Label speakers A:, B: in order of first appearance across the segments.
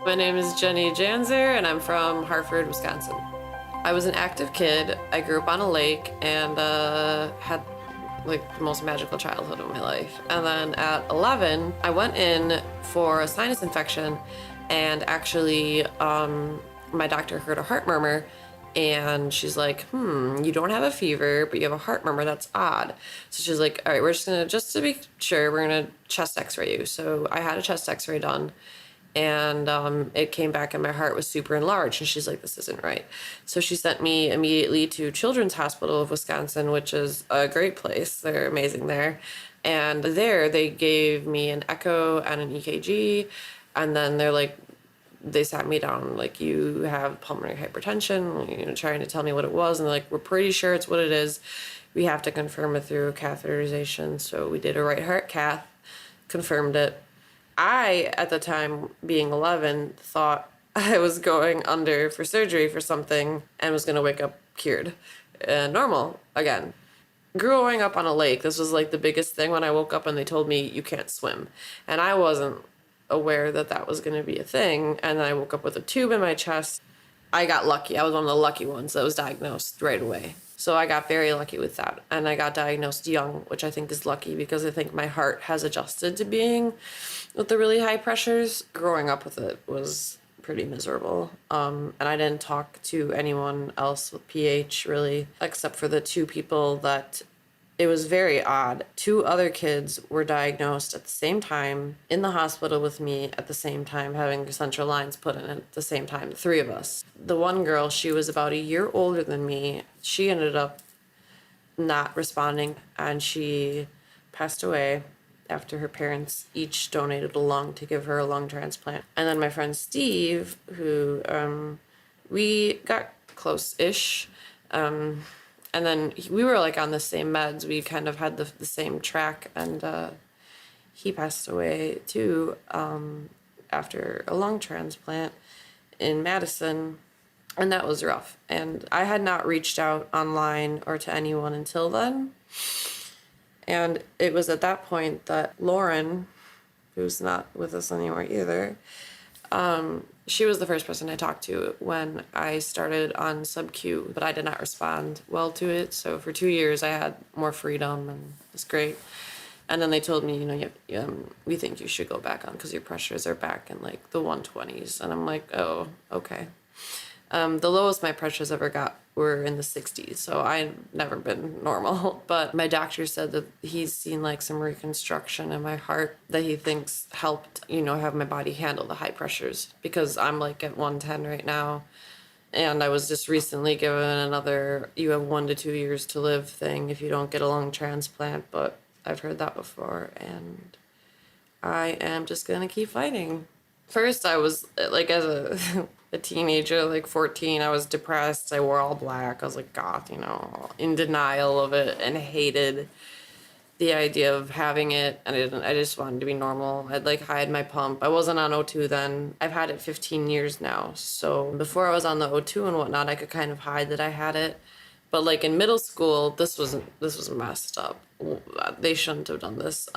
A: My name is Jenny Janzer, and I'm from Hartford, Wisconsin. I was an active kid. I grew up on a lake and had like the most magical childhood of my life. And then at 11, I went in for a sinus infection, and actually my doctor heard a heart murmur, and she's like, you don't have a fever, but you have a heart murmur. That's odd. So she's like, all right, we're just to be sure, we're gonna chest x-ray you. So I had a chest x-ray done, and it came back and my heart was super enlarged, and she's like, this isn't right. So she sent me immediately to Children's Hospital of Wisconsin, which is a great place. They're amazing there. And there they gave me an echo and an EKG, and then they sat me down like, you have pulmonary hypertension, trying to tell me what it was, and they're like, we're pretty sure it's what it is. We have to confirm it through catheterization. So we did a right heart cath, confirmed it. I, at the time, being 11, thought I was going under for surgery for something and was going to wake up cured and normal again. Growing up on a lake, this was like the biggest thing when I woke up and they told me you can't swim. And I wasn't aware that that was going to be a thing. And then I woke up with a tube in my chest. I got lucky. I was one of the lucky ones that was diagnosed right away. So I got very lucky with that. And I got diagnosed young, which I think is lucky because I think my heart has adjusted to being with the really high pressures. Growing up with it was pretty miserable. And I didn't talk to anyone else with PH really, except for the two people that it was very odd. Two other kids were diagnosed at the same time in the hospital with me at the same time, having central lines put in at the same time, the three of us. The one girl, she was about a year older than me. She ended up not responding, and she passed away after her parents each donated a lung to give her a lung transplant. And then my friend Steve, who we got close-ish, and then we were like on the same meds. We kind of had the same track, and he passed away too after a lung transplant in Madison, and that was rough. And I had not reached out online or to anyone until then. And it was at that point that Lauren, who's not with us anymore either, she was the first person I talked to when I started on sub-Q, but I did not respond well to it. So for 2 years, I had more freedom, and it was great. And then they told me, we think you should go back on because your pressures are back in like the 120s. And I'm like, oh, okay. The lowest my pressures ever got were in the 60s, so I've never been normal. But my doctor said that he's seen like some reconstruction in my heart that he thinks helped, have my body handle the high pressures, because I'm like at 110 right now. And I was just recently given another, you have 1 to 2 years to live thing if you don't get a lung transplant, but I've heard that before, and I am just gonna keep fighting. First, I was like, as a teenager, like 14, I was depressed. I wore all black. I was like goth, in denial of it, and hated the idea of having it. And I just wanted to be normal. I'd like hide my pump. I wasn't on O2 then. I've had it 15 years now. So before I was on the O2 and whatnot, I could kind of hide that I had it. But like in middle school, this was messed up. They shouldn't have done this.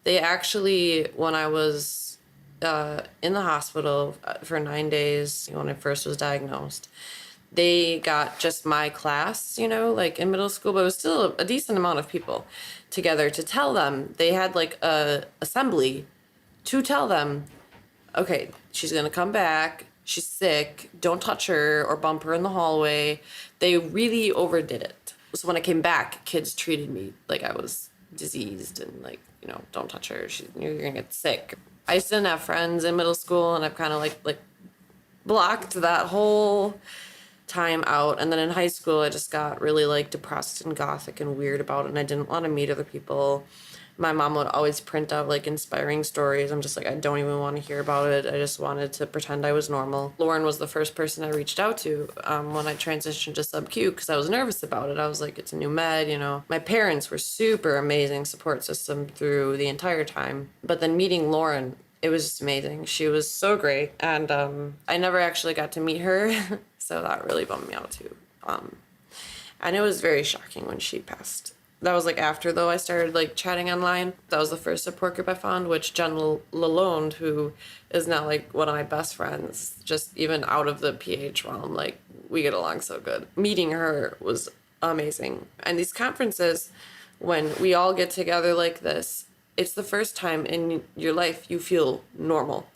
A: They actually, when I was in the hospital for 9 days when I first was diagnosed, they got just my class, like in middle school, but it was still a decent amount of people together to tell them. They had like a assembly to tell them, okay, she's gonna come back, she's sick, don't touch her or bump her in the hallway. They really overdid it. So when I came back, kids treated me like I was diseased and like, don't touch her, you're gonna get sick. I just didn't have friends in middle school, and I've kind of like blocked that whole time out. And then in high school, I just got really like depressed and gothic and weird about it, and I didn't want to meet other people. My mom would always print out like inspiring stories. I'm just like, I don't even want to hear about it. I just wanted to pretend I was normal. Lauren was the first person I reached out to when I transitioned to sub-Q, because I was nervous about it. I was like, it's a new med, My parents were super amazing support system through the entire time. But then meeting Lauren, it was just amazing. She was so great. And I never actually got to meet her. So that really bummed me out too. And it was very shocking when she passed That was like after though I started like chatting online. That was the first support group I found, which Jen Lalonde, who is now like one of my best friends, just even out of the PH realm, like we get along so good. Meeting her was amazing. And these conferences, when we all get together like this, it's the first time in your life you feel normal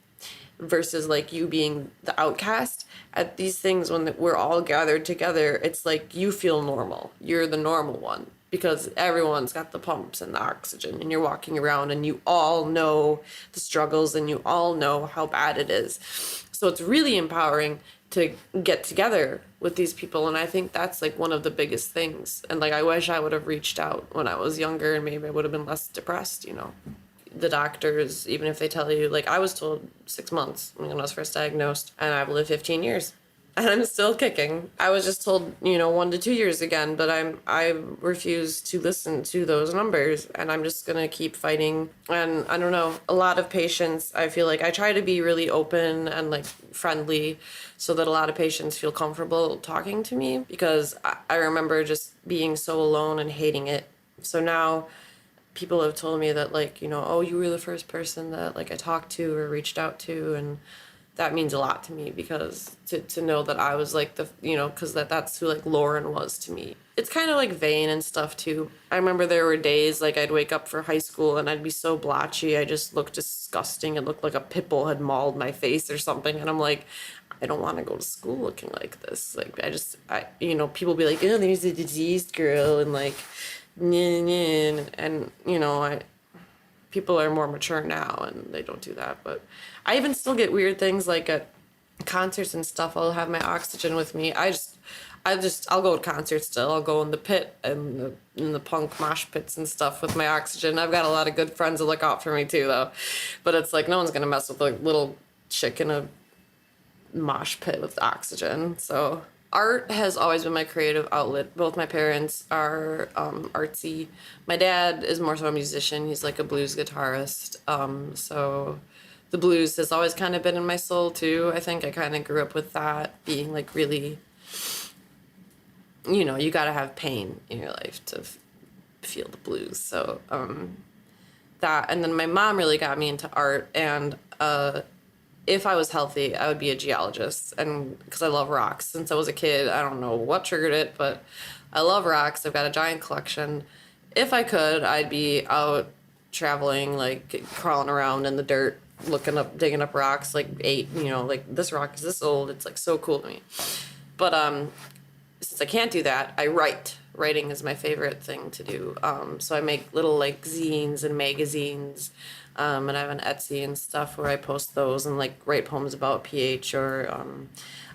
A: versus like you being the outcast. At these things, when we're all gathered together, it's like you feel normal. You're the normal one because everyone's got the pumps and the oxygen, and you're walking around and you all know the struggles and you all know how bad it is. So it's really empowering to get together with these people, and I think that's like one of the biggest things. And like I wish I would have reached out when I was younger, and maybe I would have been less depressed, you know. The doctors, even if they tell you, like I was told 6 months when I was first diagnosed, and I've lived 15 years and I'm still kicking. I was just told, you know, 1 to 2 years again, but I refuse to listen to those numbers, and I'm just gonna keep fighting. And I don't know, a lot of patients, I feel like I try to be really open and like friendly so that a lot of patients feel comfortable talking to me, because I remember just being so alone and hating it. So now people have told me that, like, you know, oh, you were the first person that like I talked to or reached out to, and that means a lot to me, because to know that I was like the, you know, because that's who like Lauren was to me. It's kind of like vain and stuff too. I remember there were days like I'd wake up for high school and I'd be so blotchy, I just looked disgusting. It looked like a pit bull had mauled my face or something, and I'm like, I don't want to go to school looking like this. Like I you know, people be like, oh, there's a diseased girl, and like and you know, people are more mature now and they don't do that. But I even still get weird things like at concerts and stuff. I'll have my oxygen with me. I'll go to concerts still. I'll go in the pit and in the punk mosh pits and stuff with my oxygen. I've got a lot of good friends that look out for me too, though. But it's like no one's gonna mess with a little chick in a mosh pit with oxygen. So art has always been my creative outlet. Both my parents are artsy. My dad is more so a musician. He's like a blues guitarist. So the blues has always kind of been in my soul too. I think I kind of grew up with that, being like really, you know, you got to have pain in your life to feel the blues. So that, and then my mom really got me into art, and if I was healthy, I would be a geologist, and because I love rocks since I was a kid. I don't know what triggered it, but I love rocks. I've got a giant collection. If I could, I'd be out traveling, like crawling around in the dirt, digging up rocks, like you know, like this rock is this old. It's like so cool to me. But since I can't do that, I write. Writing is my favorite thing to do. So I make little like zines and magazines. And I have an Etsy and stuff where I post those and like write poems about PH, or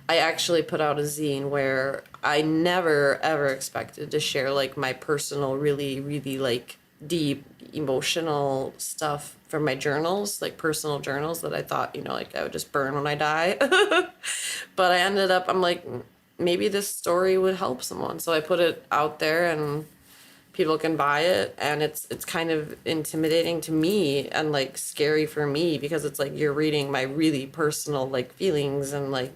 A: I actually put out a zine where I never ever expected to share like my personal, really, really like deep emotional stuff from my journals, like personal journals that I thought, you know, like I would just burn when I die. But I ended up, I'm like, maybe this story would help someone. So I put it out there and people can buy it, and it's kind of intimidating to me and like scary for me, because it's like you're reading my really personal like feelings and like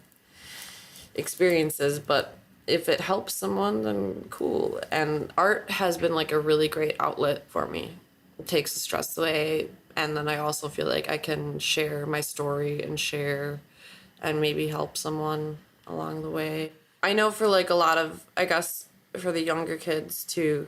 A: experiences. But if it helps someone, then cool. And art has been like a really great outlet for me. It takes the stress away, and then I also feel like I can share my story and maybe help someone along the way. I know for like a lot of, I guess for the younger kids too,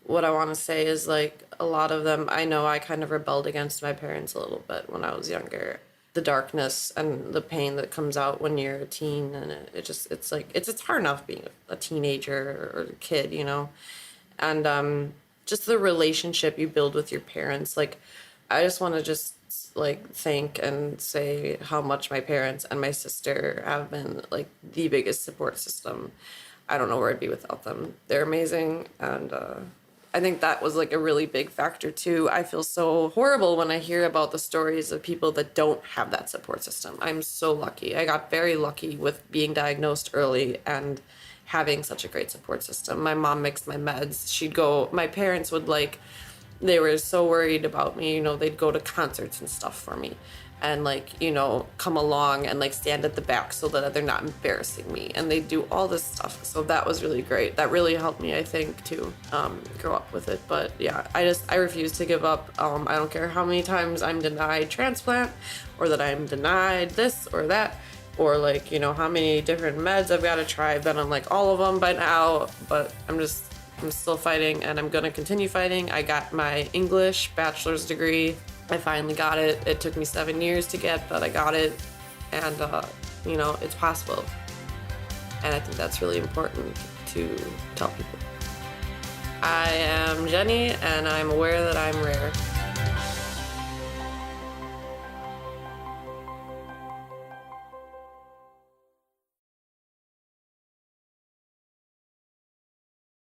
A: what I want to say is like a lot of them, I know I kind of rebelled against my parents a little bit when I was younger. The darkness and the pain that comes out when you're a teen, and it's like it's hard enough being a teenager or a kid, you know. And just the relationship you build with your parents. Like I just want to just like thank and say how much my parents and my sister have been like the biggest support system. I don't know where I'd be without them. They're amazing, and I think that was like a really big factor too. I feel so horrible when I hear about the stories of people that don't have that support system. I'm so lucky. I got very lucky with being diagnosed early and having such a great support system. My mom mixed my meds. My parents would like, they were so worried about me, you know, they'd go to concerts and stuff for me. and like, you know, come along and like stand at the back so that they're not embarrassing me, and they do all this stuff. So that was really great. That really helped me, I think, to grow up with it. But yeah, I refuse to give up. I don't care how many times I'm denied transplant, or that I'm denied this or that, or like, you know, how many different meds I've got to try. I've been on like all of them by now, but I'm still fighting, and I'm gonna continue fighting. I got my English bachelor's degree. I finally got it. It took me 7 years to get, but I got it, and you know, it's possible. And I think that's really important to tell people. I am Jenny, and I'm aware that I'm rare.